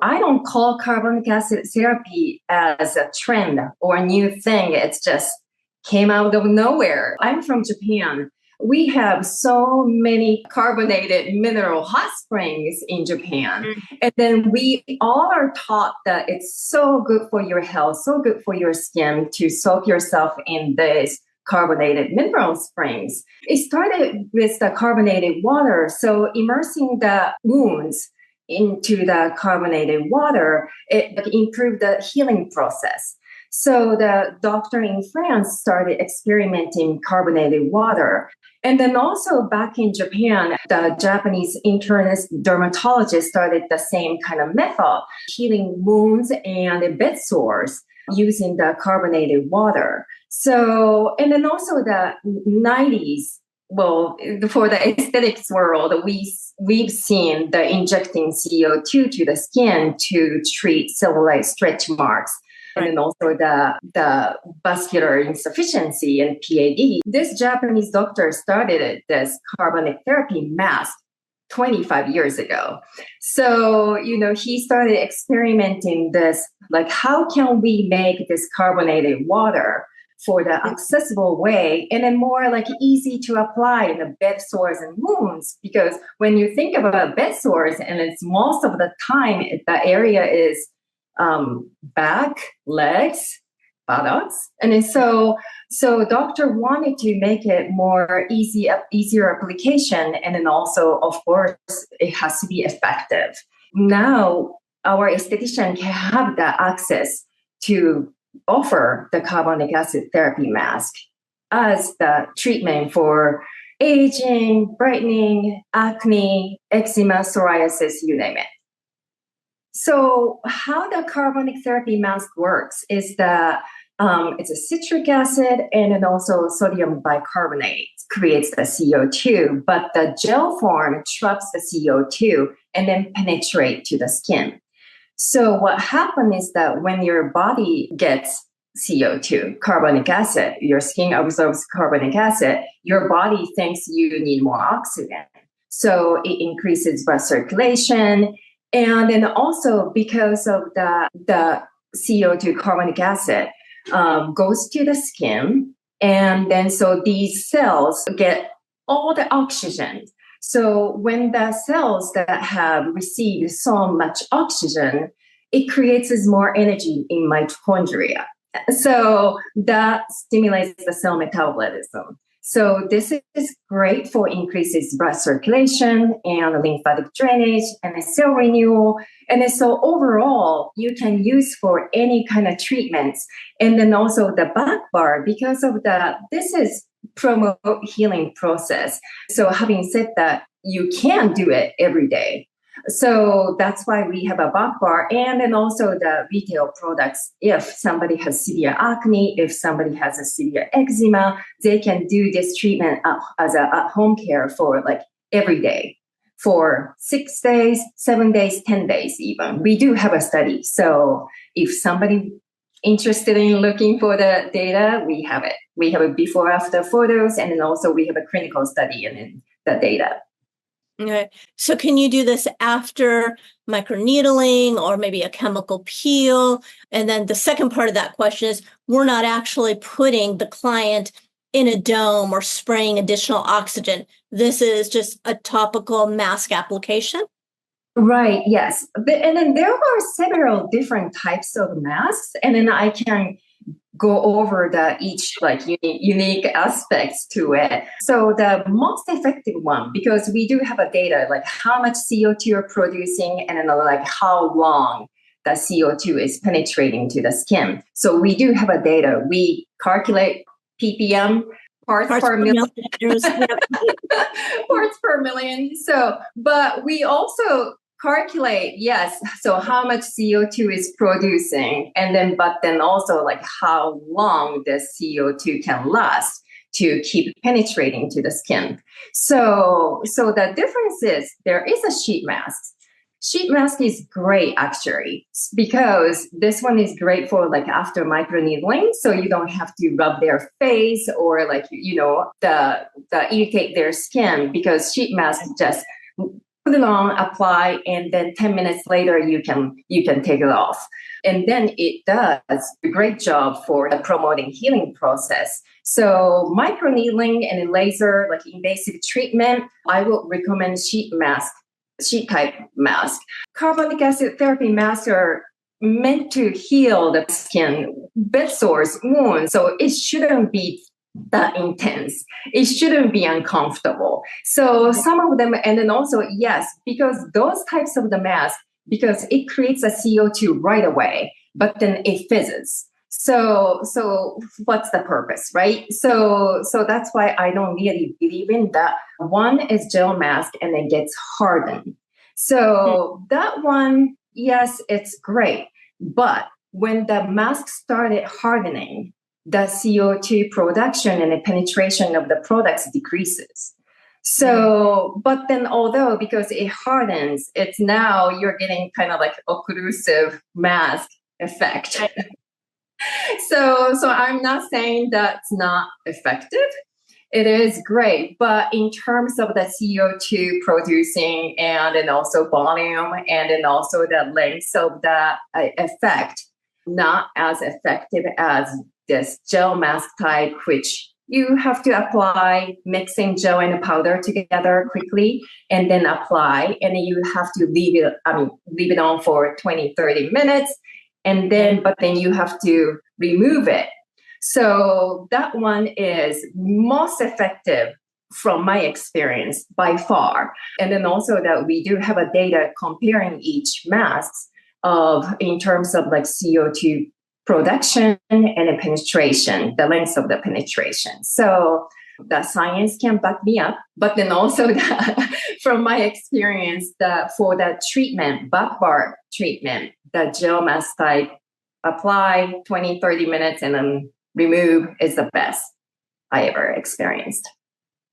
I don't call carbonic acid therapy as a trend or a new thing. It's just came out of nowhere. I'm from Japan. We have so many carbonated mineral hot springs in Japan. And then we all are taught that it's so good for your health, so good for your skin to soak yourself in this carbonated mineral springs. It started with the carbonated water. So immersing the wounds into the carbonated water, it improved the healing process. So the doctor in France started experimenting carbonated water. And then also back in Japan, the Japanese internist dermatologist started the same kind of method, healing wounds and bed sores using the carbonated water. So, and then also the 90s, well, for the aesthetics world, we've seen the injecting CO2 to the skin to treat cellulite stretch marks. And then also the vascular insufficiency and PAD. This Japanese doctor started this carbonic therapy mask 25 years ago. So, he started experimenting this, like, how can we make this carbonated water for the accessible way and then more like easy to apply in the bed sores and wounds? Because when you think about bed sores, and it's most of the time the area is back, legs, buttocks. And then so doctor wanted to make it more easier application. And then also, of course, it has to be effective. Now, our esthetician can have the access to offer the carbonic acid therapy mask as the treatment for aging, brightening, acne, eczema, psoriasis, you name it. So how the carbonic therapy mask works is that it's a citric acid and then also sodium bicarbonate creates the CO2, but the gel form traps the CO2 and then penetrate to the skin. So what happens is that when your body gets CO2, carbonic acid, your skin absorbs carbonic acid, your body thinks you need more oxygen. So it increases blood circulation. And then also because of the CO2 carbonic acid goes to the skin. And then so these cells get all the oxygen. So when the cells that have received so much oxygen, it creates more energy in mitochondria. So that stimulates the cell metabolism. So this is great for increases blood circulation and lymphatic drainage and cell renewal. And then so overall, you can use for any kind of treatments. And then also the back bar, because of this is promote healing process. So having said that, you can do it every day. So that's why we have a back bar and then also the retail products. If somebody has severe acne, if somebody has a severe eczema, they can do this treatment as a at-home care for like every day for 6 days, 7 days, 10 days even. We do have a study. So if somebody interested in looking for the data, we have it. We have a before after photos and then also we have a clinical study and then the data. Okay. So can you do this after microneedling or maybe a chemical peel? And then the second part of that question is, we're not actually putting the client in a dome or spraying additional oxygen. This is just a topical mask application? Right, yes. And then there are several different types of masks, and then I can go over each like unique aspects to it. So the most effective one, because we do have a data like how much CO2 you're producing and then like how long the CO2 is penetrating to the skin. So we do have a data. We calculate ppm, parts per million. Parts per million. So, but we also calculate, yes, so how much CO2 is producing, and then, but then also like how long the CO2 can last to keep penetrating to the skin. So the difference is there is a sheet mask. Sheet mask is great actually, because this one is great for like after microneedling, so you don't have to rub their face or like, the irritate their skin, because sheet mask just put it on, apply, and then 10 minutes later you can take it off. And then it does a great job for the promoting healing process. So microneedling and laser, like invasive treatment, I would recommend sheet type mask. Carbonic acid therapy masks are meant to heal the skin, bed sores, wounds. So it shouldn't be that intense. It shouldn't be uncomfortable. So some of them, and then also, yes, because those types of the mask, because it creates a CO2 right away, but then it fizzes. So what's the purpose, right? So that's why I don't really believe in that. One is gel mask and it gets hardened. So that one, yes, it's great. But when the mask started hardening, the CO2 production and the penetration of the products decreases. So, but then although because it hardens, it's now you're getting kind of like occlusive mask effect. So I'm not saying that's not effective. It is great, but in terms of the CO2 producing and then also volume and then also the length of the effect, not as effective as this gel mask type, which you have to apply, mixing gel and powder together quickly and then apply. And then you have to leave it on for 20, 30 minutes. And then, but then you have to remove it. So that one is most effective from my experience by far. And then also that we do have a data comparing each mask in terms of like CO2 production and the penetration, the length of the penetration. So the science can back me up, but then also from my experience, for the treatment, back bar treatment, the gel mask type, apply 20, 30 minutes and then remove is the best I ever experienced.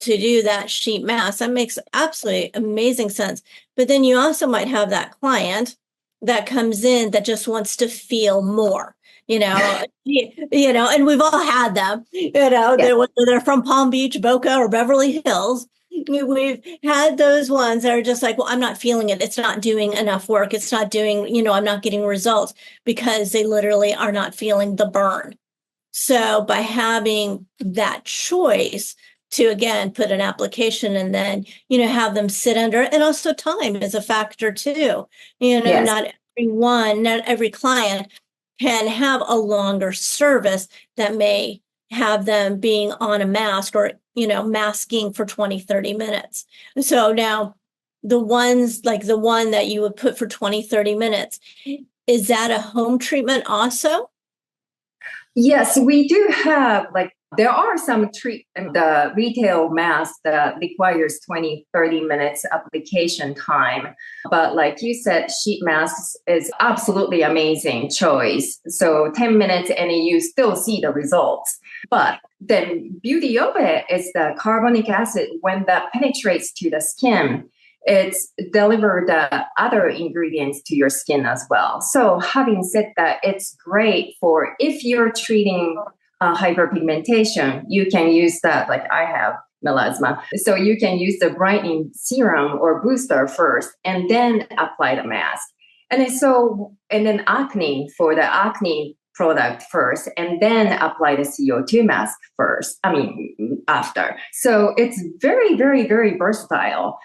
To do that sheet mask, that makes absolutely amazing sense. But then you also might have that client that comes in that just wants to feel more, and we've all had them, they're from Palm Beach, Boca, or Beverly Hills. We've had those ones that are just like, well, I'm not feeling it. It's not doing enough work. It's not doing, I'm not getting results because they literally are not feeling the burn. So by having that choice to, again, put an application and then, have them sit under, and also time is a factor too. Yes. Not every client can have a longer service that may have them being on a mask or, masking for 20, 30 minutes. So now the ones like the one that you would put for 20, 30 minutes, is that a home treatment also? Yes, we do have there are some the retail masks that requires 20, 30 minutes application time. But like you said, sheet masks is absolutely amazing choice. So 10 minutes and you still see the results. But then beauty of it is the carbonic acid, when that penetrates to the skin, it's deliver the other ingredients to your skin as well. So having said that, it's great for if you're treating hyperpigmentation, you can use that. Like I have melasma, so you can use the brightening serum or booster first, and then apply the mask. And then acne for the acne product first, and then apply the CO2 mask after. So it's very, very, very versatile.